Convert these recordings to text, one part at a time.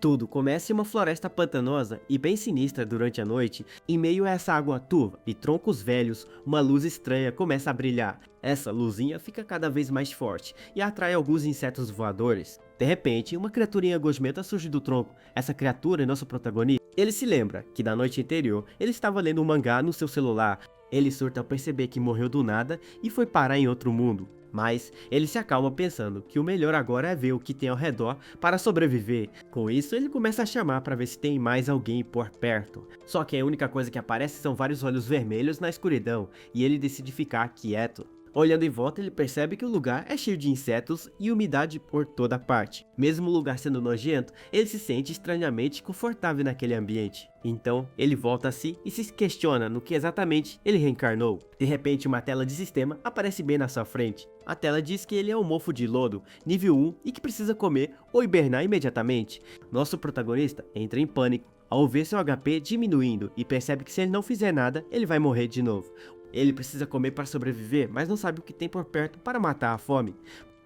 Tudo começa em uma floresta pantanosa e bem sinistra durante a noite. Em meio a essa água turva e troncos velhos, uma luz estranha começa a brilhar. Essa luzinha fica cada vez mais forte e atrai alguns insetos voadores. De repente, uma criaturinha gosmenta surge do tronco. Essa criatura é nosso protagonista. Ele se lembra que na noite anterior ele estava lendo um mangá no seu celular. Ele surta ao perceber que morreu do nada e foi parar em outro mundo. Mas ele se acalma pensando que o melhor agora é ver o que tem ao redor para sobreviver. Com isso, ele começa a chamar para ver se tem mais alguém por perto. Só que a única coisa que aparece são vários olhos vermelhos na escuridão, e ele decide ficar quieto. Olhando em volta, ele percebe que o lugar é cheio de insetos e umidade por toda parte. Mesmo o lugar sendo nojento, ele se sente estranhamente confortável naquele ambiente. Então, ele volta a si e se questiona no que exatamente ele reencarnou. De repente, uma tela de sistema aparece bem na sua frente. A tela diz que ele é um mofo de lodo, nível 1, e que precisa comer ou hibernar imediatamente. Nosso protagonista entra em pânico ao ver seu HP diminuindo e percebe que se ele não fizer nada, ele vai morrer de novo. Ele precisa comer para sobreviver, mas não sabe o que tem por perto para matar a fome.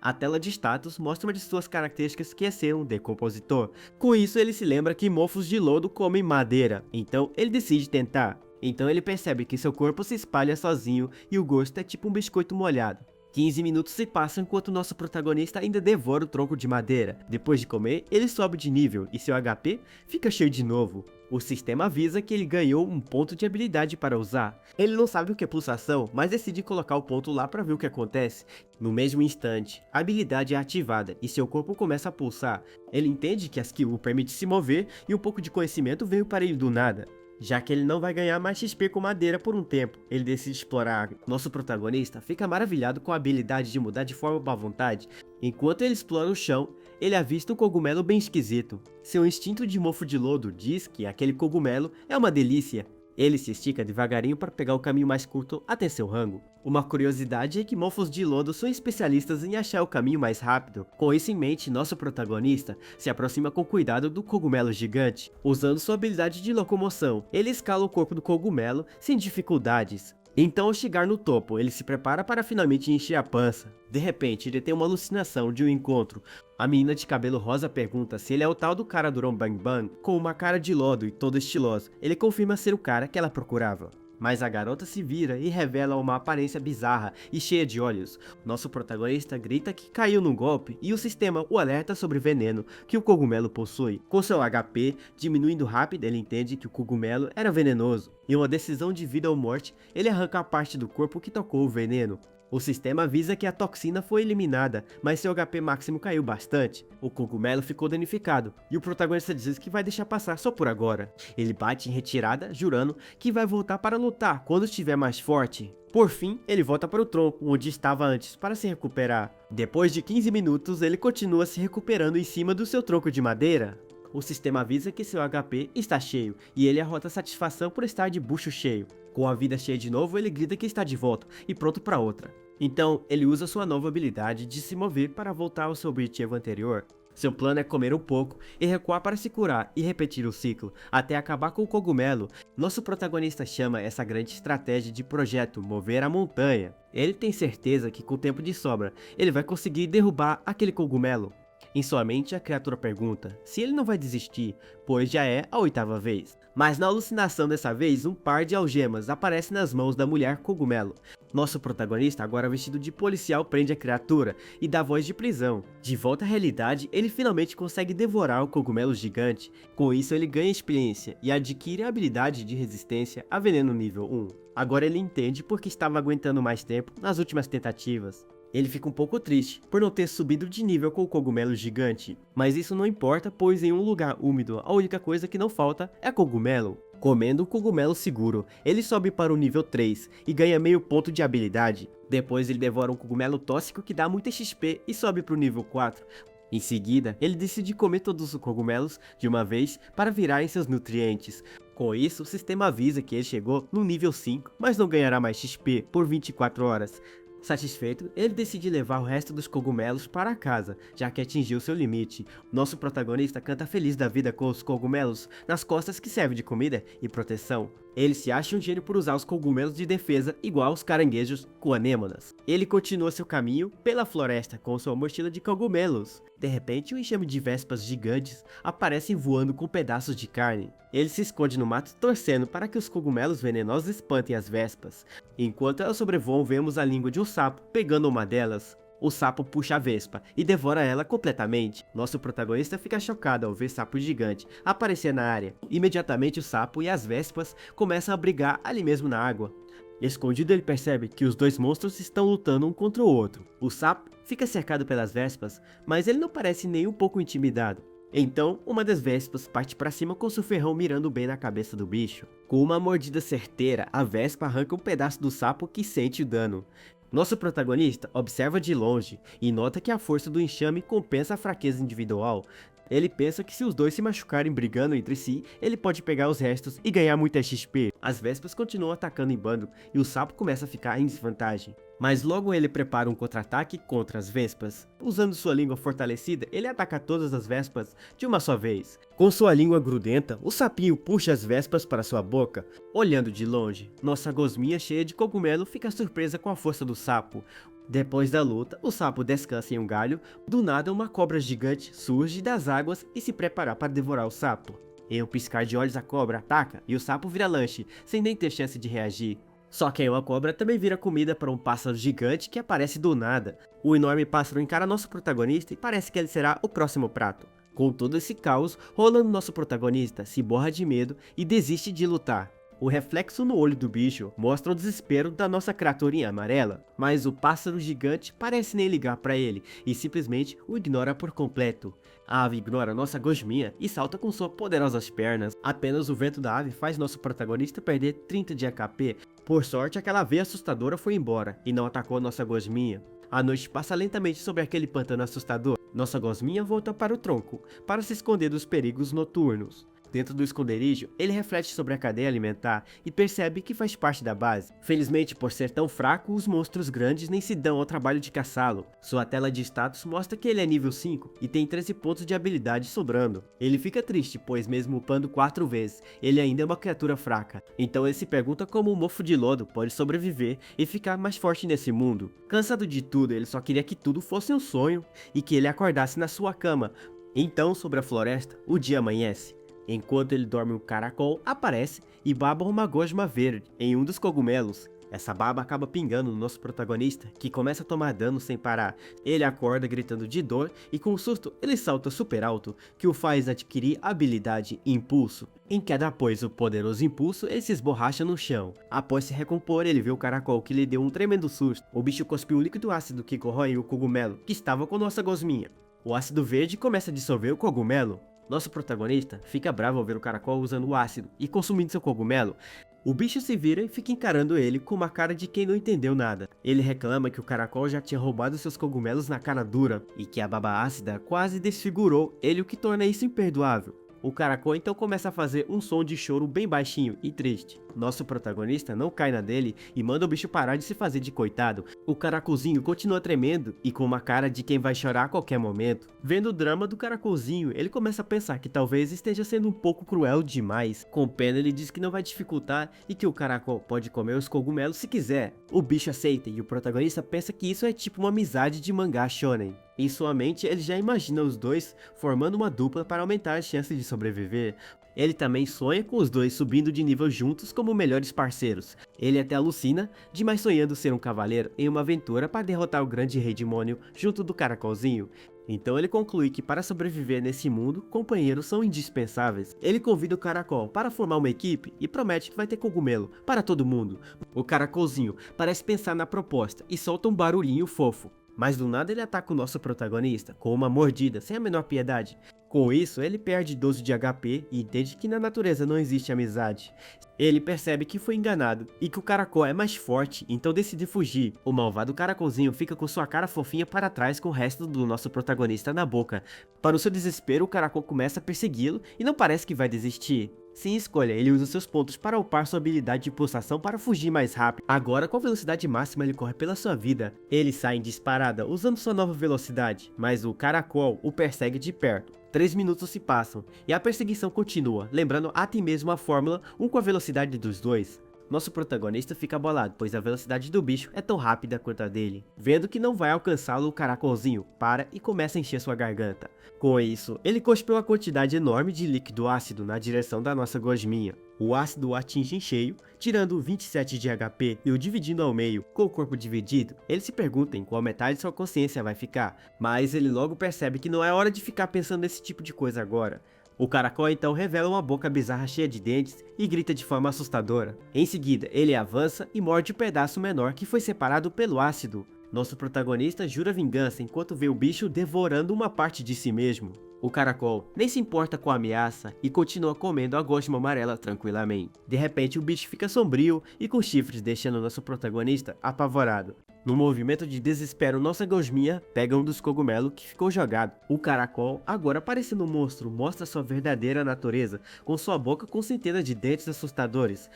A tela de status mostra uma de suas características, que é ser um decompositor. Com isso, ele se lembra que mofos de lodo comem madeira, então ele decide tentar. Então ele percebe que seu corpo se espalha sozinho e o gosto é tipo um biscoito molhado. 15 minutos se passam enquanto nosso protagonista ainda devora o tronco de madeira. Depois de comer, ele sobe de nível e seu HP fica cheio de novo. O sistema avisa que ele ganhou um ponto de habilidade para usar. Ele não sabe o que é pulsação, mas decide colocar o ponto lá para ver o que acontece. No mesmo instante, a habilidade é ativada e seu corpo começa a pulsar. Ele entende que a skill o permite se mover e um pouco de conhecimento veio para ele do nada. Já que ele não vai ganhar mais XP com madeira por um tempo, ele decide explorar. Nosso protagonista fica maravilhado com a habilidade de mudar de forma à vontade. Enquanto ele explora o chão, ele avista um cogumelo bem esquisito. Seu instinto de mofo de lodo diz que aquele cogumelo é uma delícia. Ele se estica devagarinho para pegar o caminho mais curto até seu rango. Uma curiosidade é que mofos de lodo são especialistas em achar o caminho mais rápido. Com isso em mente, nosso protagonista se aproxima com cuidado do cogumelo gigante. Usando sua habilidade de locomoção, ele escala o corpo do cogumelo sem dificuldades. Então, ao chegar no topo, ele se prepara para finalmente encher a pança. De repente, ele tem uma alucinação de um encontro. A menina de cabelo rosa pergunta se ele é o tal do cara do Bang Bang, com uma cara de lodo e todo estiloso. Ele confirma ser o cara que ela procurava. Mas a garota se vira e revela uma aparência bizarra e cheia de olhos. Nosso protagonista grita que caiu num golpe e o sistema o alerta sobre o veneno que o cogumelo possui. Com seu HP diminuindo rápido, ele entende que o cogumelo era venenoso. Em uma decisão de vida ou morte, ele arranca a parte do corpo que tocou o veneno. O sistema avisa que a toxina foi eliminada, mas seu HP máximo caiu bastante. O cogumelo ficou danificado, e o protagonista diz que vai deixar passar só por agora. Ele bate em retirada, jurando que vai voltar para lutar quando estiver mais forte. Por fim, ele volta para o tronco, onde estava antes, para se recuperar. Depois de 15 minutos, ele continua se recuperando em cima do seu tronco de madeira. O sistema avisa que seu HP está cheio, e ele arrota satisfação por estar de bucho cheio. Com a vida cheia de novo, ele grita que está de volta e pronto para outra. Então, ele usa sua nova habilidade de se mover para voltar ao seu objetivo anterior. Seu plano é comer um pouco e recuar para se curar e repetir o ciclo, até acabar com o cogumelo. Nosso protagonista chama essa grande estratégia de projeto Mover a Montanha. Ele tem certeza que com o tempo de sobra, ele vai conseguir derrubar aquele cogumelo. Em sua mente, a criatura pergunta se ele não vai desistir, pois já é a 8ª vez. Mas na alucinação dessa vez, um par de algemas aparece nas mãos da mulher cogumelo. Nosso protagonista, agora vestido de policial, prende a criatura e dá voz de prisão. De volta à realidade, ele finalmente consegue devorar o cogumelo gigante. Com isso, ele ganha experiência e adquire a habilidade de resistência a veneno nível 1. Agora ele entende porque estava aguentando mais tempo nas últimas tentativas. Ele fica um pouco triste por não ter subido de nível com o cogumelo gigante, mas isso não importa, pois em um lugar úmido a única coisa que não falta é cogumelo. Comendo o cogumelo seguro, ele sobe para o nível 3 e ganha meio ponto de habilidade. Depois ele devora um cogumelo tóxico que dá muita XP e sobe para o nível 4. Em seguida, ele decide comer todos os cogumelos de uma vez para virarem seus nutrientes. Com isso, o sistema avisa que ele chegou no nível 5, mas não ganhará mais XP por 24 horas. Satisfeito, ele decide levar o resto dos cogumelos para casa, já que atingiu seu limite. Nosso protagonista canta feliz da vida com os cogumelos nas costas, que servem de comida e proteção. Ele se acha um gênio por usar os cogumelos de defesa igual aos caranguejos com anêmonas. Ele continua seu caminho pela floresta com sua mochila de cogumelos. De repente, um enxame de vespas gigantes aparecem voando com pedaços de carne. Ele se esconde no mato torcendo para que os cogumelos venenosos espantem as vespas. Enquanto elas sobrevoam, vemos a língua de um sapo pegando uma delas. O sapo puxa a vespa e devora ela completamente. Nosso protagonista fica chocado ao ver sapo gigante aparecer na área. Imediatamente o sapo e as vespas começam a brigar ali mesmo na água. Escondido, ele percebe que os dois monstros estão lutando um contra o outro. O sapo fica cercado pelas vespas, mas ele não parece nem um pouco intimidado. Então, uma das vespas parte para cima com seu ferrão mirando bem na cabeça do bicho. Com uma mordida certeira, a vespa arranca um pedaço do sapo que sente o dano. Nosso protagonista observa de longe e nota que a força do enxame compensa a fraqueza individual. Ele pensa que se os dois se machucarem brigando entre si, ele pode pegar os restos e ganhar muita XP. As vespas continuam atacando em bando e o sapo começa a ficar em desvantagem. Mas logo ele prepara um contra-ataque contra as vespas. Usando sua língua fortalecida, ele ataca todas as vespas de uma só vez. Com sua língua grudenta, o sapinho puxa as vespas para sua boca. Olhando de longe, nossa gosminha cheia de cogumelo fica surpresa com a força do sapo. Depois da luta, o sapo descansa em um galho. Do nada, uma cobra gigante surge das águas e se prepara para devorar o sapo. Em um piscar de olhos, a cobra ataca e o sapo vira lanche, sem nem ter chance de reagir. Só que aí uma cobra também vira comida para um pássaro gigante que aparece do nada. O enorme pássaro encara nosso protagonista e parece que ele será o próximo prato. Com todo esse caos rolando, nosso protagonista se borra de medo e desiste de lutar. O reflexo no olho do bicho mostra o desespero da nossa criaturinha amarela, mas o pássaro gigante parece nem ligar para ele e simplesmente o ignora por completo. A ave ignora nossa gosminha e salta com suas poderosas pernas. Apenas o vento da ave faz nosso protagonista perder 30 de HP. Por sorte, aquela veia assustadora foi embora e não atacou nossa gosminha. A noite passa lentamente sobre aquele pântano assustador. Nossa gosminha volta para o tronco, para se esconder dos perigos noturnos. Dentro do esconderijo, ele reflete sobre a cadeia alimentar e percebe que faz parte da base. Felizmente, por ser tão fraco, os monstros grandes nem se dão ao trabalho de caçá-lo. Sua tela de status mostra que ele é nível 5 e tem 13 pontos de habilidade sobrando. Ele fica triste, pois mesmo upando 4 vezes, ele ainda é uma criatura fraca. Então ele se pergunta como um mofo de lodo pode sobreviver e ficar mais forte nesse mundo. Cansado de tudo, ele só queria que tudo fosse um sonho e que ele acordasse na sua cama. Então, sobre a floresta, o dia amanhece. Enquanto ele dorme, um caracol aparece e baba uma gosma verde em um dos cogumelos. Essa baba acaba pingando no nosso protagonista, que começa a tomar dano sem parar. Ele acorda gritando de dor e com um susto ele salta super alto, que o faz adquirir a habilidade Impulso. Em queda após o poderoso impulso, ele se esborracha no chão. Após se recompor, ele vê o caracol que lhe deu um tremendo susto. O bicho cuspiu um líquido ácido que corrói o cogumelo, que estava com nossa gosminha. O ácido verde começa a dissolver o cogumelo. Nosso protagonista fica bravo ao ver o caracol usando o ácido e consumindo seu cogumelo. O bicho se vira e fica encarando ele com uma cara de quem não entendeu nada. Ele reclama que o caracol já tinha roubado seus cogumelos na cara dura e que a baba ácida quase desfigurou ele, o que torna isso imperdoável. O caracol então começa a fazer um som de choro bem baixinho e triste. Nosso protagonista não cai na dele e manda o bicho parar de se fazer de coitado. O caracolzinho continua tremendo e com uma cara de quem vai chorar a qualquer momento. Vendo o drama do caracolzinho, ele começa a pensar que talvez esteja sendo um pouco cruel demais. Com pena, ele diz que não vai dificultar e que o caracol pode comer os cogumelos se quiser. O bicho aceita e o protagonista pensa que isso é tipo uma amizade de mangá shonen. Em sua mente, ele já imagina os dois formando uma dupla para aumentar as chances de sobreviver. Ele também sonha com os dois subindo de nível juntos como melhores parceiros. Ele até alucina, demais sonhando ser um cavaleiro em uma aventura para derrotar o grande rei demônio junto do caracolzinho. Então ele conclui que para sobreviver nesse mundo, companheiros são indispensáveis. Ele convida o caracol para formar uma equipe e promete que vai ter cogumelo para todo mundo. O caracolzinho parece pensar na proposta e solta um barulhinho fofo. Mas do nada ele ataca o nosso protagonista com uma mordida sem a menor piedade. Com isso, ele perde 12 de HP e entende que na natureza não existe amizade. Ele percebe que foi enganado e que o caracol é mais forte, então decide fugir. O malvado caracolzinho fica com sua cara fofinha para trás com o resto do nosso protagonista na boca. Para o seu desespero, o caracol começa a persegui-lo e não parece que vai desistir. Sem escolha, ele usa seus pontos para upar sua habilidade de pulsação para fugir mais rápido. Agora, com velocidade máxima, ele corre pela sua vida. Ele sai em disparada, usando sua nova velocidade, mas o caracol o persegue de perto. 3 minutos se passam, e a perseguição continua, lembrando até mesmo a fórmula 1 com a velocidade dos dois. Nosso protagonista fica bolado, pois a velocidade do bicho é tão rápida quanto a dele. Vendo que não vai alcançá-lo, o caracolzinho para e começa a encher sua garganta. Com isso, ele cuspiu uma quantidade enorme de líquido ácido na direção da nossa gosminha. O ácido o atinge em cheio, tirando 27 de HP e o dividindo ao meio. Com o corpo dividido, ele se pergunta em qual metade sua consciência vai ficar, mas ele logo percebe que não é hora de ficar pensando nesse tipo de coisa agora. O caracol então revela uma boca bizarra cheia de dentes e grita de forma assustadora. Em seguida, ele avança e morde o pedaço menor que foi separado pelo ácido. Nosso protagonista jura vingança enquanto vê o bicho devorando uma parte de si mesmo. O caracol nem se importa com a ameaça e continua comendo a gosma amarela tranquilamente. De repente o bicho fica sombrio e com chifres, deixando nosso protagonista apavorado. No movimento de desespero, nossa gosminha pega um dos cogumelos que ficou jogado. O caracol, agora parecendo um monstro, mostra sua verdadeira natureza, com sua boca com centenas de dentes assustadores.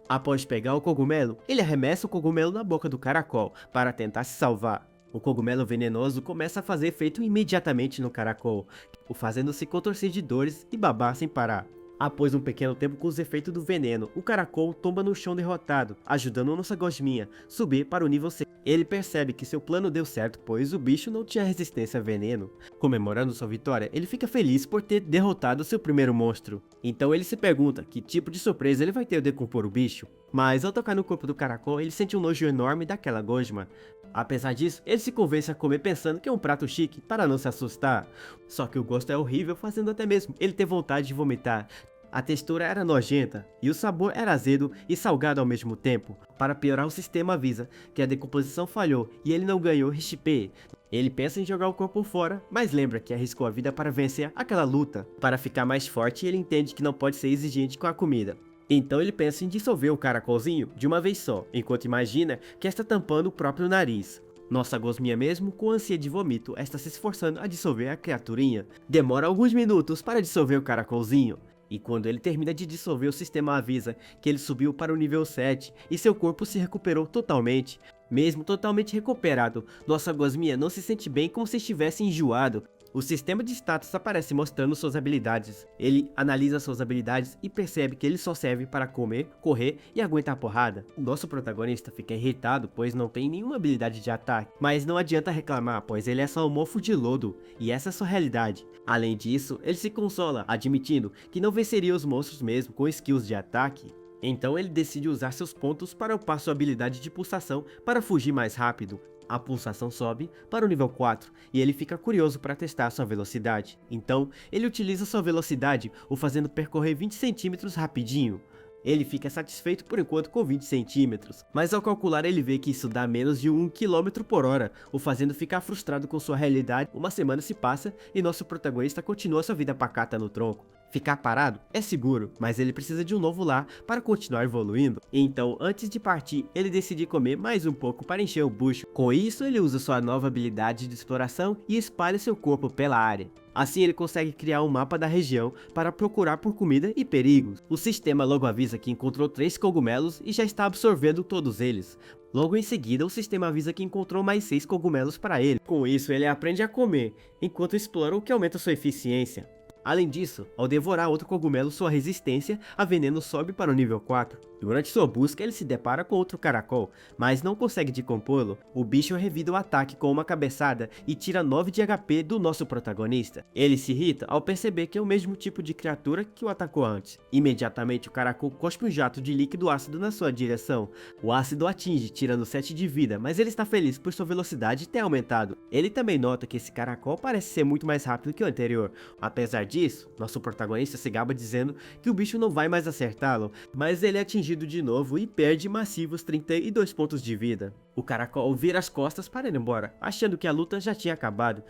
Após pegar o cogumelo, ele arremessa o cogumelo na boca do caracol para tentar se salvar. O cogumelo venenoso começa a fazer efeito imediatamente no caracol, o fazendo se contorcer de dores e babar sem parar. Após um pequeno tempo com os efeitos do veneno, o caracol tomba no chão derrotado, ajudando nossa gosminha a subir para o nível 6. Ele percebe que seu plano deu certo, pois o bicho não tinha resistência a veneno. Comemorando sua vitória, ele fica feliz por ter derrotado seu primeiro monstro. Então ele se pergunta que tipo de surpresa ele vai ter ao decompor o bicho. Mas ao tocar no corpo do caracol, ele sente um nojo enorme daquela gosma. Apesar disso, ele se convence a comer pensando que é um prato chique para não se assustar. Só que o gosto é horrível, fazendo até mesmo ele ter vontade de vomitar. A textura era nojenta e o sabor era azedo e salgado ao mesmo tempo. Para piorar, o sistema avisa que a decomposição falhou e ele não ganhou XP. Ele pensa em jogar o corpo fora, mas lembra que arriscou a vida para vencer aquela luta. Para ficar mais forte, ele entende que não pode ser exigente com a comida. Então ele pensa em dissolver o caracolzinho de uma vez só, enquanto imagina que está tampando o próprio nariz. Nossa gosminha mesmo, com ânsia de vômito, está se esforçando a dissolver a criaturinha. Demora alguns minutos para dissolver o caracolzinho. E quando ele termina de dissolver, o sistema avisa que ele subiu para o nível 7 e seu corpo se recuperou totalmente. Mesmo totalmente recuperado, nossa gosminha não se sente bem, como se estivesse enjoado. O sistema de status aparece mostrando suas habilidades. Ele analisa suas habilidades e percebe que ele só serve para comer, correr e aguentar porrada. O nosso protagonista fica irritado, pois não tem nenhuma habilidade de ataque. Mas não adianta reclamar, pois ele é só um mofo de lodo, e essa é sua realidade. Além disso, ele se consola, admitindo que não venceria os monstros mesmo com skills de ataque. Então ele decide usar seus pontos para upar sua habilidade de pulsação para fugir mais rápido. A pulsação sobe para o nível 4 e ele fica curioso para testar sua velocidade. Então ele utiliza sua velocidade, o fazendo percorrer 20 centímetros rapidinho. Ele fica satisfeito por enquanto com 20 centímetros, mas ao calcular ele vê que isso dá menos de 1 km por hora, o fazendo ficar frustrado com sua realidade. Uma semana se passa e nosso protagonista continua sua vida pacata no tronco. Ficar parado é seguro, mas ele precisa de um novo lar para continuar evoluindo. Então, antes de partir, ele decide comer mais um pouco para encher o bucho. Com isso, ele usa sua nova habilidade de exploração e espalha seu corpo pela área. Assim ele consegue criar um mapa da região para procurar por comida e perigos. O sistema logo avisa que encontrou 3 cogumelos e já está absorvendo todos eles. Logo em seguida, o sistema avisa que encontrou mais 6 cogumelos para ele. Com isso, ele aprende a comer, enquanto explora, o que aumenta sua eficiência. Além disso, ao devorar outro cogumelo, sua resistência a veneno sobe para o nível 4. Durante sua busca, ele se depara com outro caracol, mas não consegue decompô-lo. O bicho revida o ataque com uma cabeçada e tira 9 de HP do nosso protagonista. Ele se irrita ao perceber que é o mesmo tipo de criatura que o atacou antes. Imediatamente, o caracol cospe um jato de líquido ácido na sua direção. O ácido atinge, tirando 7 de vida, mas ele está feliz por sua velocidade ter aumentado. Ele também nota que esse caracol parece ser muito mais rápido que o anterior. Apesar disso, nosso protagonista se gaba dizendo que o bicho não vai mais acertá-lo, mas ele é atingido de novo e perde massivos 32 pontos de vida. O caracol vira as costas para ir embora, achando que a luta já tinha acabado.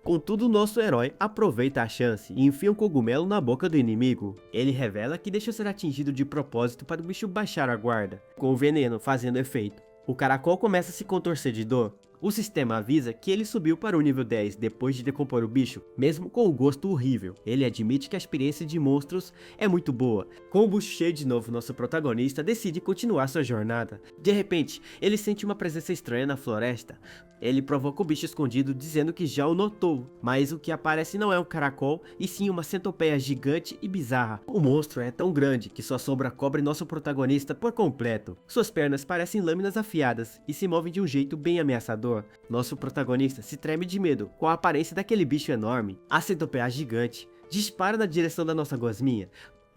Contudo, nosso herói aproveita a chance e enfia um cogumelo na boca do inimigo. Ele revela que deixou ser atingido de propósito para o bicho baixar a guarda, com o veneno fazendo efeito. O caracol começa a se contorcer de dor. O sistema avisa que ele subiu para o nível 10 depois de decompor o bicho, mesmo com o gosto horrível. Ele admite que a experiência de monstros é muito boa. Com o bucho cheio de novo, nosso protagonista decide continuar sua jornada. De repente, ele sente uma presença estranha na floresta. Ele provoca o bicho escondido dizendo que já o notou, mas o que aparece não é um caracol, e sim uma centopeia gigante e bizarra. O monstro é tão grande que sua sombra cobre nosso protagonista por completo. Suas pernas parecem lâminas afiadas e se movem de um jeito bem ameaçador. Nosso protagonista se treme de medo com a aparência daquele bicho enorme. A centopeia gigante dispara na direção da nossa gosminha.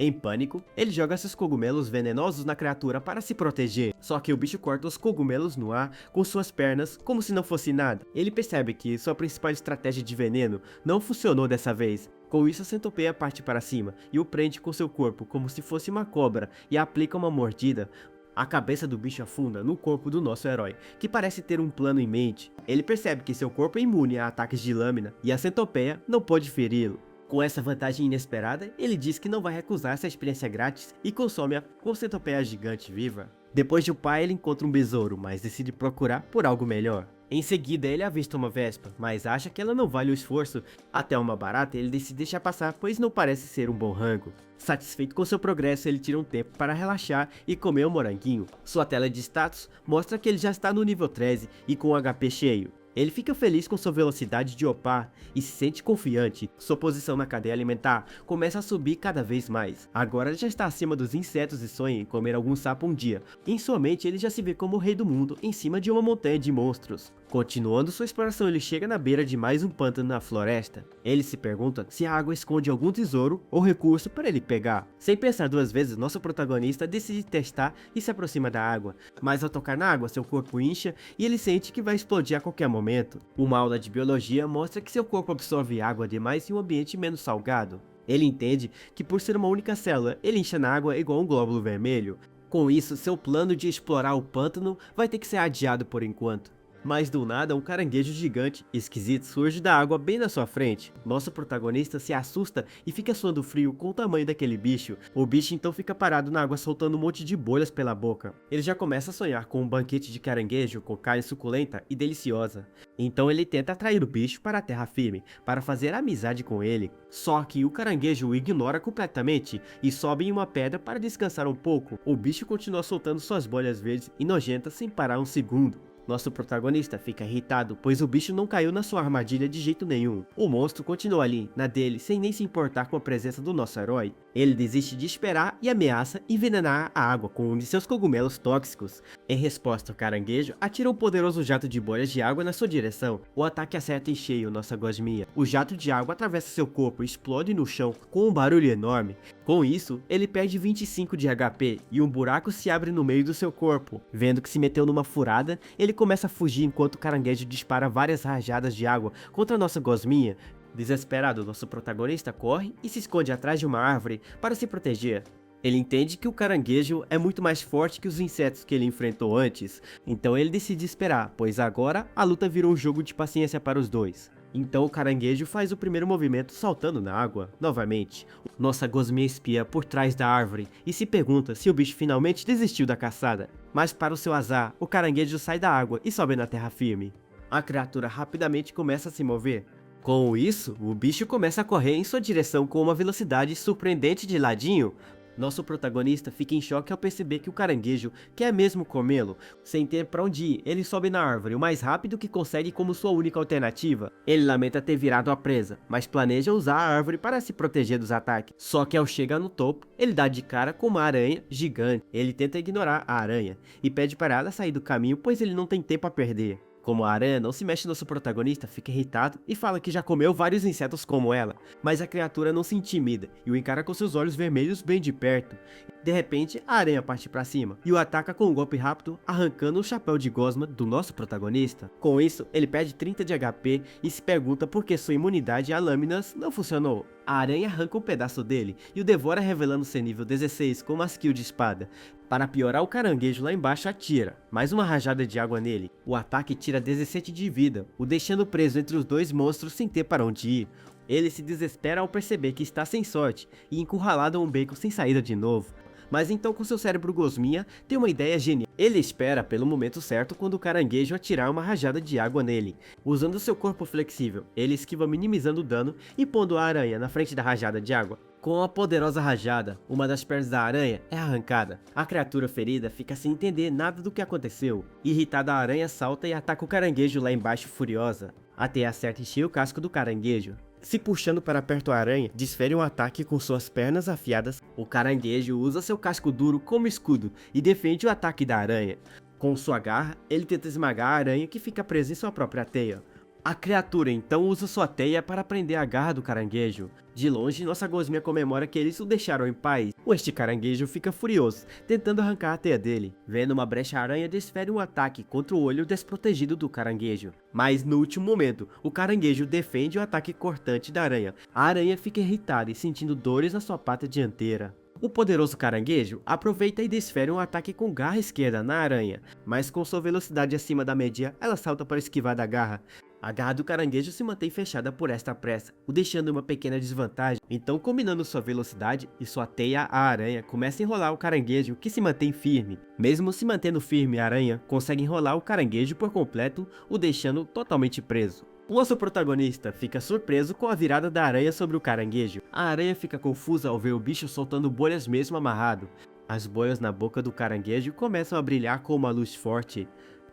Em pânico, ele joga seus cogumelos venenosos na criatura para se proteger, só que o bicho corta os cogumelos no ar com suas pernas como se não fosse nada. Ele percebe que sua principal estratégia de veneno não funcionou dessa vez. Com isso, a centopeia parte para cima e o prende com seu corpo como se fosse uma cobra e aplica uma mordida. A cabeça do bicho afunda no corpo do nosso herói, que parece ter um plano em mente. Ele percebe que seu corpo é imune a ataques de lâmina e a centopeia não pode feri-lo. Com essa vantagem inesperada, ele diz que não vai recusar essa experiência grátis e consome a centopeia gigante viva. Depois de upar, ele encontra um besouro, mas decide procurar por algo melhor. Em seguida, ele avista uma vespa, mas acha que ela não vale o esforço. Até uma barata, ele decide deixar passar, pois não parece ser um bom rango. Satisfeito com seu progresso, ele tira um tempo para relaxar e comer um moranguinho. Sua tela de status mostra que ele já está no nível 13 e com o HP cheio. Ele fica feliz com sua velocidade de upar e se sente confiante. Sua posição na cadeia alimentar começa a subir cada vez mais. Agora ele já está acima dos insetos e sonha em comer algum sapo um dia. Em sua mente ele já se vê como o rei do mundo em cima de uma montanha de monstros. Continuando sua exploração, ele chega na beira de mais um pântano na floresta. Ele se pergunta se a água esconde algum tesouro ou recurso para ele pegar. Sem pensar duas vezes, nosso protagonista decide testar e se aproxima da água. Mas ao tocar na água, seu corpo incha e ele sente que vai explodir a qualquer momento. Uma aula de biologia mostra que seu corpo absorve água demais em um ambiente menos salgado. Ele entende que por ser uma única célula, ele incha na água igual um glóbulo vermelho. Com isso, seu plano de explorar o pântano vai ter que ser adiado por enquanto. Mas do nada, um caranguejo gigante esquisito surge da água bem na sua frente. Nosso protagonista se assusta e fica suando frio com o tamanho daquele bicho. O bicho então fica parado na água soltando um monte de bolhas pela boca. Ele já começa a sonhar com um banquete de caranguejo com carne suculenta e deliciosa. Então ele tenta atrair o bicho para a terra firme, para fazer amizade com ele. Só que o caranguejo o ignora completamente e sobe em uma pedra para descansar um pouco. O bicho continua soltando suas bolhas verdes e nojentas sem parar um segundo. Nosso protagonista fica irritado, pois o bicho não caiu na sua armadilha de jeito nenhum. O monstro continua ali, na dele, sem nem se importar com a presença do nosso herói. Ele desiste de esperar e ameaça envenenar a água com um de seus cogumelos tóxicos. Em resposta, o caranguejo atira um poderoso jato de bolhas de água na sua direção. O ataque acerta em cheio nossa gosminha. O jato de água atravessa seu corpo e explode no chão com um barulho enorme. Com isso, ele perde 25 de HP e um buraco se abre no meio do seu corpo. Vendo que se meteu numa furada, ele começa a fugir enquanto o caranguejo dispara várias rajadas de água contra nossa gosminha. Desesperado, nosso protagonista corre e se esconde atrás de uma árvore para se proteger. Ele entende que o caranguejo é muito mais forte que os insetos que ele enfrentou antes, então ele decide esperar, pois agora a luta virou um jogo de paciência para os dois. Então o caranguejo faz o primeiro movimento saltando na água, novamente. Nossa gosminha espia por trás da árvore e se pergunta se o bicho finalmente desistiu da caçada. Mas para o seu azar, o caranguejo sai da água e sobe na terra firme. A criatura rapidamente começa a se mover. Com isso, o bicho começa a correr em sua direção com uma velocidade surpreendente de ladinho. Nosso protagonista fica em choque ao perceber que o caranguejo quer mesmo comê-lo. Sem ter pra onde ir, ele sobe na árvore o mais rápido que consegue como sua única alternativa. Ele lamenta ter virado a presa, mas planeja usar a árvore para se proteger dos ataques. Só que ao chegar no topo, ele dá de cara com uma aranha gigante. Ele tenta ignorar a aranha e pede para ela sair do caminho, pois ele não tem tempo a perder. Como a aranha não se mexe, nosso protagonista fica irritado e fala que já comeu vários insetos como ela, mas a criatura não se intimida e o encara com seus olhos vermelhos bem de perto. De repente, a aranha parte para cima e o ataca com um golpe rápido, arrancando o chapéu de gosma do nosso protagonista. Com isso, ele perde 30 de HP e se pergunta por que sua imunidade a lâminas não funcionou. A aranha arranca um pedaço dele e o devora, revelando ser nível 16 com uma skill de espada. Para piorar, o caranguejo lá embaixo atira mais uma rajada de água nele. O ataque tira 17 de vida, o deixando preso entre os dois monstros sem ter para onde ir. Ele se desespera ao perceber que está sem sorte e encurralado a um beco sem saída de novo. Mas então, com seu cérebro gosminha, tem uma ideia genial. Ele espera pelo momento certo quando o caranguejo atirar uma rajada de água nele. Usando seu corpo flexível, ele esquiva minimizando o dano e pondo a aranha na frente da rajada de água. Com a poderosa rajada, uma das pernas da aranha é arrancada. A criatura ferida fica sem entender nada do que aconteceu. Irritada, a aranha salta e ataca o caranguejo lá embaixo furiosa. A teia acerta e cheia o casco do caranguejo. Se puxando para perto a aranha, desfere um ataque com suas pernas afiadas. O caranguejo usa seu casco duro como escudo e defende o ataque da aranha. Com sua garra, ele tenta esmagar a aranha que fica presa em sua própria teia. A criatura então usa sua teia para prender a garra do caranguejo. De longe, nossa gosminha comemora que eles o deixaram em paz. Este caranguejo fica furioso, tentando arrancar a teia dele. Vendo uma brecha, a aranha desfere um ataque contra o olho desprotegido do caranguejo. Mas no último momento, o caranguejo defende o ataque cortante da aranha. A aranha fica irritada e sentindo dores na sua pata dianteira. O poderoso caranguejo aproveita e desfere um ataque com garra esquerda na aranha, mas com sua velocidade acima da média, ela salta para esquivar da garra. A garra do caranguejo se mantém fechada por esta pressa, o deixando em uma pequena desvantagem. Então, combinando sua velocidade e sua teia, a aranha começa a enrolar o caranguejo, que se mantém firme. Mesmo se mantendo firme, a aranha consegue enrolar o caranguejo por completo, o deixando totalmente preso. O nosso protagonista fica surpreso com a virada da aranha sobre o caranguejo. A aranha fica confusa ao ver o bicho soltando bolhas mesmo amarrado. As bolhas na boca do caranguejo começam a brilhar com uma luz forte.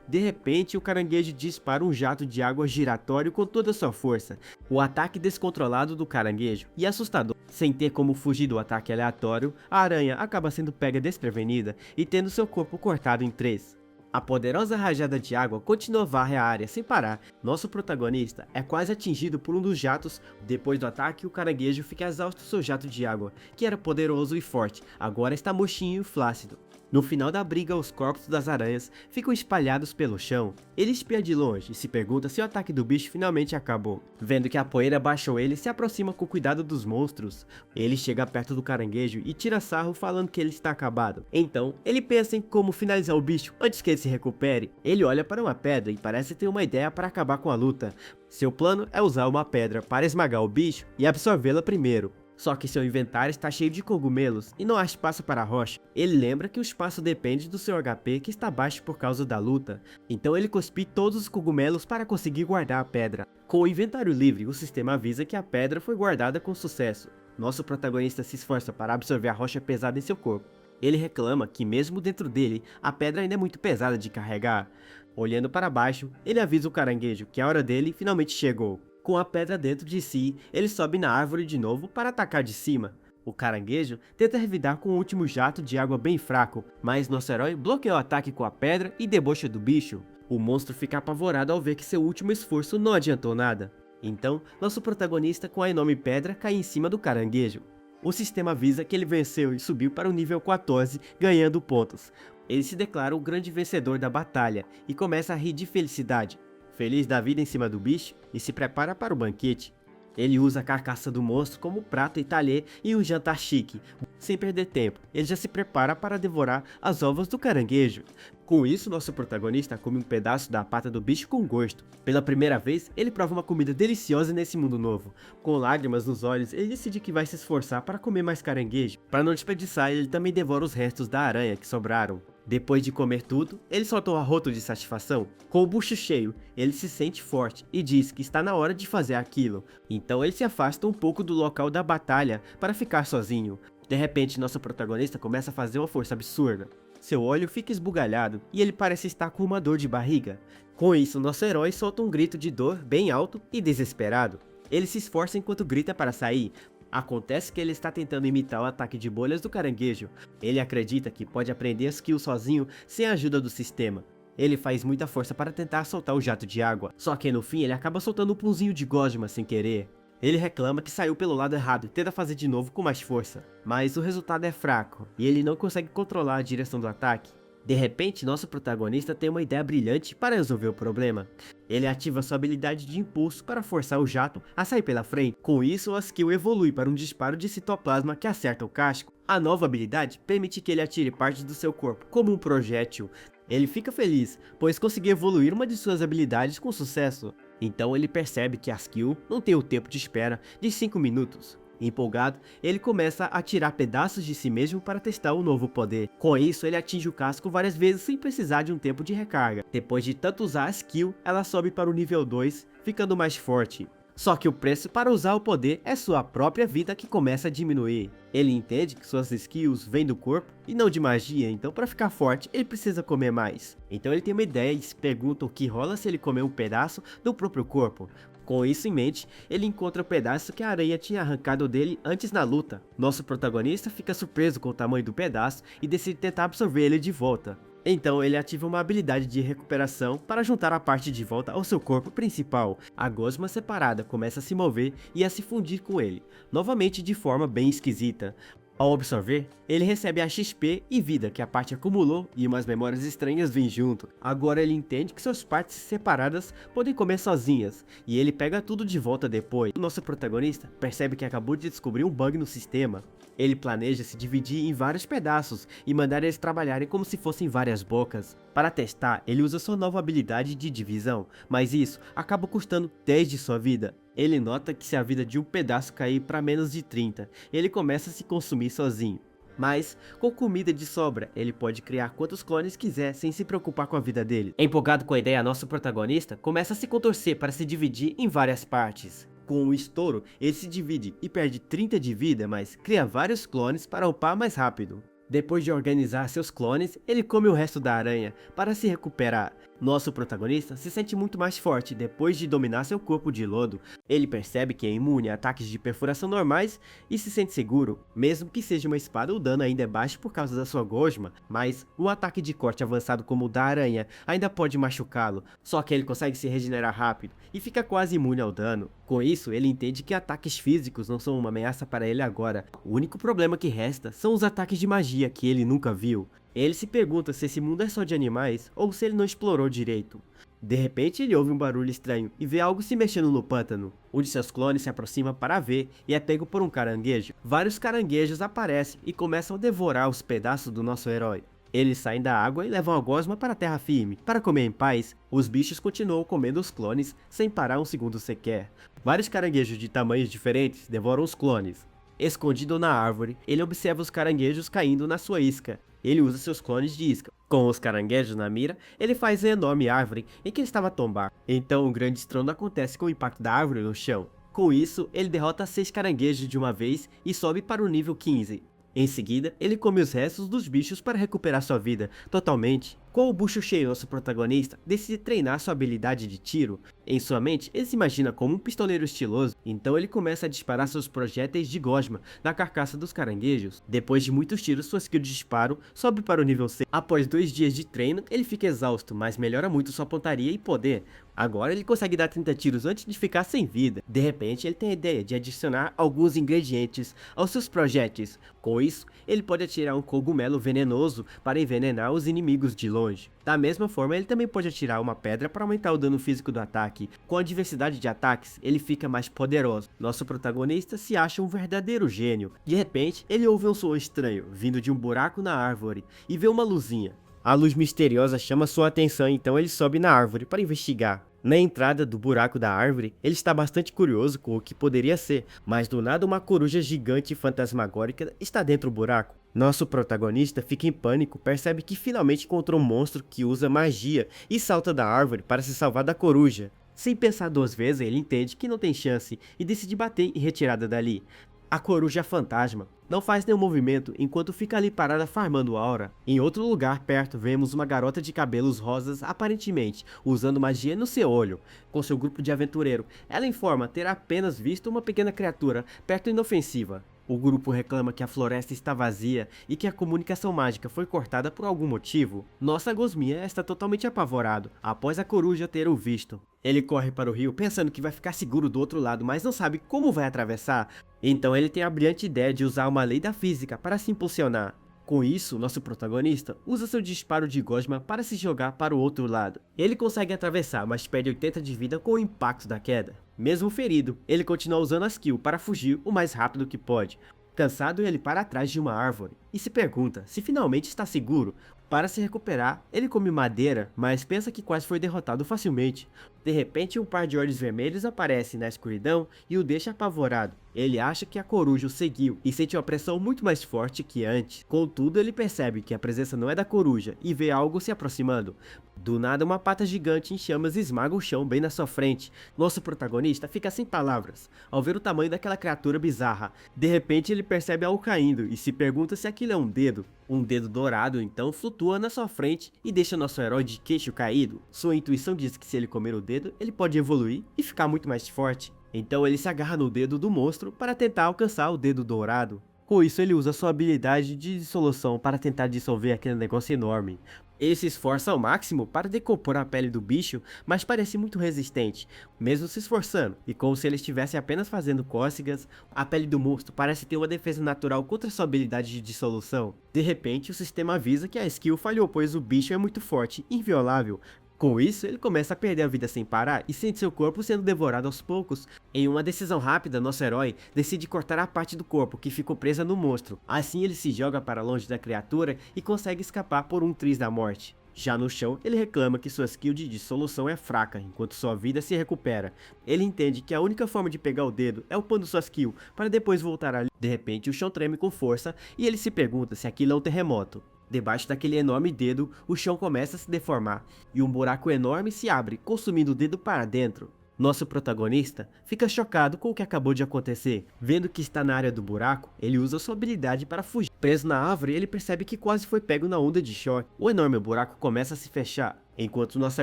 De repente, o caranguejo dispara um jato de água giratório com toda sua força. O ataque descontrolado do caranguejo e assustador. Sem ter como fugir do ataque aleatório, a aranha acaba sendo pega desprevenida e tendo seu corpo cortado em 3. A poderosa rajada de água continua a varrer a área sem parar. Nosso protagonista é quase atingido por um dos jatos. Depois do ataque, o caranguejo fica exausto do seu jato de água, que era poderoso e forte, agora está murchinho e flácido. No final da briga, os corpos das aranhas ficam espalhados pelo chão. Ele espia de longe e se pergunta se o ataque do bicho finalmente acabou. Vendo que a poeira baixou, ele se aproxima com cuidado dos monstros. Ele chega perto do caranguejo e tira sarro falando que ele está acabado. Então, ele pensa em como finalizar o bicho antes que ele se recupere. Ele olha para uma pedra e parece ter uma ideia para acabar com a luta. Seu plano é usar uma pedra para esmagar o bicho e absorvê-la primeiro. Só que seu inventário está cheio de cogumelos e não há espaço para a rocha. Ele lembra que o espaço depende do seu HP, que está baixo por causa da luta. Então ele cospe todos os cogumelos para conseguir guardar a pedra. Com o inventário livre, o sistema avisa que a pedra foi guardada com sucesso. Nosso protagonista se esforça para absorver a rocha pesada em seu corpo. Ele reclama que mesmo dentro dele, a pedra ainda é muito pesada de carregar. Olhando para baixo, ele avisa o caranguejo que a hora dele finalmente chegou. Com a pedra dentro de si, ele sobe na árvore de novo para atacar de cima. O caranguejo tenta revidar com o último jato de água bem fraco, mas nosso herói bloqueia o ataque com a pedra e debocha do bicho. O monstro fica apavorado ao ver que seu último esforço não adiantou nada. Então, nosso protagonista com a enorme pedra cai em cima do caranguejo. O sistema avisa que ele venceu e subiu para o nível 14, ganhando pontos. Ele se declara o grande vencedor da batalha e começa a rir de felicidade. Feliz da vida em cima do bicho e se prepara para o banquete. Ele usa a carcaça do monstro como prato e talher e um jantar chique. Sem perder tempo, ele já se prepara para devorar as ovas do caranguejo. Com isso, nosso protagonista come um pedaço da pata do bicho com gosto. Pela primeira vez, ele prova uma comida deliciosa nesse mundo novo. Com lágrimas nos olhos, ele decide que vai se esforçar para comer mais caranguejo. Para não desperdiçar, ele também devora os restos da aranha que sobraram. Depois de comer tudo, ele solta um arroto de satisfação. Com o bucho cheio, ele se sente forte e diz que está na hora de fazer aquilo. Então ele se afasta um pouco do local da batalha para ficar sozinho. De repente, nosso protagonista começa a fazer uma força absurda. Seu olho fica esbugalhado e ele parece estar com uma dor de barriga. Com isso, nosso herói solta um grito de dor bem alto e desesperado. Ele se esforça enquanto grita para sair. Acontece que ele está tentando imitar o ataque de bolhas do caranguejo. Ele acredita que pode aprender a skill sozinho sem a ajuda do sistema. Ele faz muita força para tentar soltar o jato de água, só que no fim ele acaba soltando um punzinho de gosma sem querer. Ele reclama que saiu pelo lado errado e tenta fazer de novo com mais força, mas o resultado é fraco e ele não consegue controlar a direção do ataque. De repente, nosso protagonista tem uma ideia brilhante para resolver o problema. Ele ativa sua habilidade de impulso para forçar o jato a sair pela frente. Com isso, a skill evolui para um disparo de citoplasma que acerta o casco. A nova habilidade permite que ele atire partes do seu corpo como um projétil. Ele fica feliz, pois conseguiu evoluir uma de suas habilidades com sucesso. Então ele percebe que a skill não tem o tempo de espera de 5 minutos. Empolgado, ele começa a tirar pedaços de si mesmo para testar o novo poder. Com isso, ele atinge o casco várias vezes sem precisar de um tempo de recarga. Depois de tanto usar a skill, ela sobe para o nível 2, ficando mais forte. Só que o preço para usar o poder é sua própria vida que começa a diminuir. Ele entende que suas skills vêm do corpo e não de magia, então para ficar forte ele precisa comer mais. Então ele tem uma ideia e se pergunta o que rola se ele comer um pedaço do próprio corpo. Com isso em mente, ele encontra o pedaço que a aranha tinha arrancado dele antes na luta. Nosso protagonista fica surpreso com o tamanho do pedaço e decide tentar absorver ele de volta. Então ele ativa uma habilidade de recuperação para juntar a parte de volta ao seu corpo principal. A gosma separada começa a se mover e a se fundir com ele, novamente de forma bem esquisita. Ao absorver, ele recebe a XP e vida que a parte acumulou e umas memórias estranhas vêm junto. Agora ele entende que suas partes separadas podem comer sozinhas, e ele pega tudo de volta depois. O nosso protagonista percebe que acabou de descobrir um bug no sistema. Ele planeja se dividir em vários pedaços e mandar eles trabalharem como se fossem várias bocas. Para testar, ele usa sua nova habilidade de divisão, mas isso acaba custando 10 de sua vida. Ele nota que se a vida de um pedaço cair para menos de 30, ele começa a se consumir sozinho. Mas, com comida de sobra, ele pode criar quantos clones quiser sem se preocupar com a vida dele. Empolgado com a ideia, nosso protagonista começa a se contorcer para se dividir em várias partes. Com o estouro, ele se divide e perde 30 de vida, mas cria vários clones para upar mais rápido. Depois de organizar seus clones, ele come o resto da aranha para se recuperar. Nosso protagonista se sente muito mais forte depois de dominar seu corpo de lodo. Ele percebe que é imune a ataques de perfuração normais e se sente seguro, mesmo que seja uma espada, o dano ainda é baixo por causa da sua gosma, mas um ataque de corte avançado como o da aranha ainda pode machucá-lo, só que ele consegue se regenerar rápido e fica quase imune ao dano. Com isso, ele entende que ataques físicos não são uma ameaça para ele agora. O único problema que resta são os ataques de magia que ele nunca viu. Ele se pergunta se esse mundo é só de animais ou se ele não explorou direito. De repente ele ouve um barulho estranho e vê algo se mexendo no pântano. Um de seus clones se aproxima para ver e é pego por um caranguejo. Vários caranguejos aparecem e começam a devorar os pedaços do nosso herói. Eles saem da água e levam a gosma para a terra firme. Para comer em paz, os bichos continuam comendo os clones sem parar um segundo sequer. Vários caranguejos de tamanhos diferentes devoram os clones. Escondido na árvore, ele observa os caranguejos caindo na sua isca. Ele usa seus clones de isca. Com os caranguejos na mira, ele faz a enorme árvore em que ele estava a tombar. Então um grande estrondo acontece com o impacto da árvore no chão. Com isso, ele derrota 6 caranguejos de uma vez e sobe para o nível 15. Em seguida, ele come os restos dos bichos para recuperar sua vida totalmente. Com o bucho cheio, nosso protagonista decide treinar sua habilidade de tiro. Em sua mente, ele se imagina como um pistoleiro estiloso, então ele começa a disparar seus projéteis de gosma na carcaça dos caranguejos. Depois de muitos tiros, sua skill de disparo sobe para o nível 6. Após 2 dias de treino, ele fica exausto, mas melhora muito sua pontaria e poder. Agora ele consegue dar 30 tiros antes de ficar sem vida. De repente, ele tem a ideia de adicionar alguns ingredientes aos seus projéteis. Com isso, ele pode atirar um cogumelo venenoso para envenenar os inimigos de longe. Da mesma forma, ele também pode atirar uma pedra para aumentar o dano físico do ataque. Com a diversidade de ataques, ele fica mais poderoso. Nosso protagonista se acha um verdadeiro gênio. De repente, ele ouve um som estranho, vindo de um buraco na árvore, e vê uma luzinha. A luz misteriosa chama sua atenção, então ele sobe na árvore para investigar. Na entrada do buraco da árvore, ele está bastante curioso com o que poderia ser, mas do nada uma coruja gigante e fantasmagórica está dentro do buraco. Nosso protagonista fica em pânico, percebe que finalmente encontrou um monstro que usa magia e salta da árvore para se salvar da coruja. Sem pensar 2 vezes, ele entende que não tem chance e decide bater em retirada dali. A coruja fantasma não faz nenhum movimento enquanto fica ali parada farmando aura. Em outro lugar perto vemos uma garota de cabelos rosas aparentemente usando magia no seu olho. Com seu grupo de aventureiro, ela informa ter apenas visto uma pequena criatura perto inofensiva. O grupo reclama que a floresta está vazia e que a comunicação mágica foi cortada por algum motivo. Nossa gosminha está totalmente apavorado após a coruja ter o visto. Ele corre para o rio pensando que vai ficar seguro do outro lado, mas não sabe como vai atravessar. Então ele tem a brilhante ideia de usar uma lei da física para se impulsionar. Com isso, nosso protagonista usa seu disparo de gosma para se jogar para o outro lado. Ele consegue atravessar, mas perde 80 de vida com o impacto da queda. Mesmo ferido, ele continua usando a skill para fugir o mais rápido que pode. Cansado, ele para atrás de uma árvore. e se pergunta se finalmente está seguro. Para se recuperar, ele come madeira, mas pensa que quase foi derrotado facilmente. De repente, um par de olhos vermelhos aparece na escuridão e o deixa apavorado. Ele acha que a coruja o seguiu e sente uma pressão muito mais forte que antes. Contudo, ele percebe que a presença não é da coruja e vê algo se aproximando. Do nada, uma pata gigante em chamas esmaga o chão bem na sua frente. Nosso protagonista fica sem palavras ao ver o tamanho daquela criatura bizarra. De repente, ele percebe algo caindo e se pergunta se aquilo é um dedo. Um dedo dourado então flutua na sua frente e deixa nosso herói de queixo caído. Sua intuição diz que se ele comer o dedo, ele pode evoluir e ficar muito mais forte. Então ele se agarra no dedo do monstro para tentar alcançar o dedo dourado. Com isso, ele usa sua habilidade de dissolução para tentar dissolver aquele negócio enorme. Ele se esforça ao máximo para decompor a pele do bicho, mas parece muito resistente, mesmo se esforçando, e como se ele estivesse apenas fazendo cócegas, a pele do monstro parece ter uma defesa natural contra sua habilidade de dissolução. De repente, o sistema avisa que a skill falhou, pois o bicho é muito forte e inviolável. Com isso, ele começa a perder a vida sem parar e sente seu corpo sendo devorado aos poucos. Em uma decisão rápida, nosso herói decide cortar a parte do corpo que ficou presa no monstro. Assim ele se joga para longe da criatura e consegue escapar por um triz da morte. Já no chão, ele reclama que sua skill de dissolução é fraca, enquanto sua vida se recupera. Ele entende que a única forma de pegar o dedo é upando sua skill, para depois voltar ali. De repente, o chão treme com força e ele se pergunta se aquilo é um terremoto. Debaixo daquele enorme dedo, o chão começa a se deformar, e um buraco enorme se abre, consumindo o dedo para dentro. Nosso protagonista fica chocado com o que acabou de acontecer. Vendo que está na área do buraco, ele usa sua habilidade para fugir. Preso na árvore, ele percebe que quase foi pego na onda de choque. O enorme buraco começa a se fechar, enquanto nossa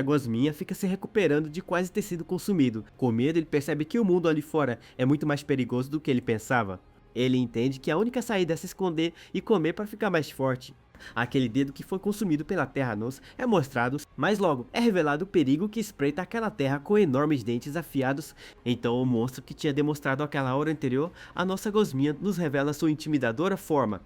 gosminha fica se recuperando de quase ter sido consumido. Com medo, ele percebe que o mundo ali fora é muito mais perigoso do que ele pensava. Ele entende que a única saída é se esconder e comer para ficar mais forte. Aquele dedo que foi consumido pela Terra-nos é mostrado, mas logo é revelado o perigo que espreita aquela terra com enormes dentes afiados. Então o monstro que tinha demonstrado aquela hora anterior, a nossa gosminha nos revela sua intimidadora forma.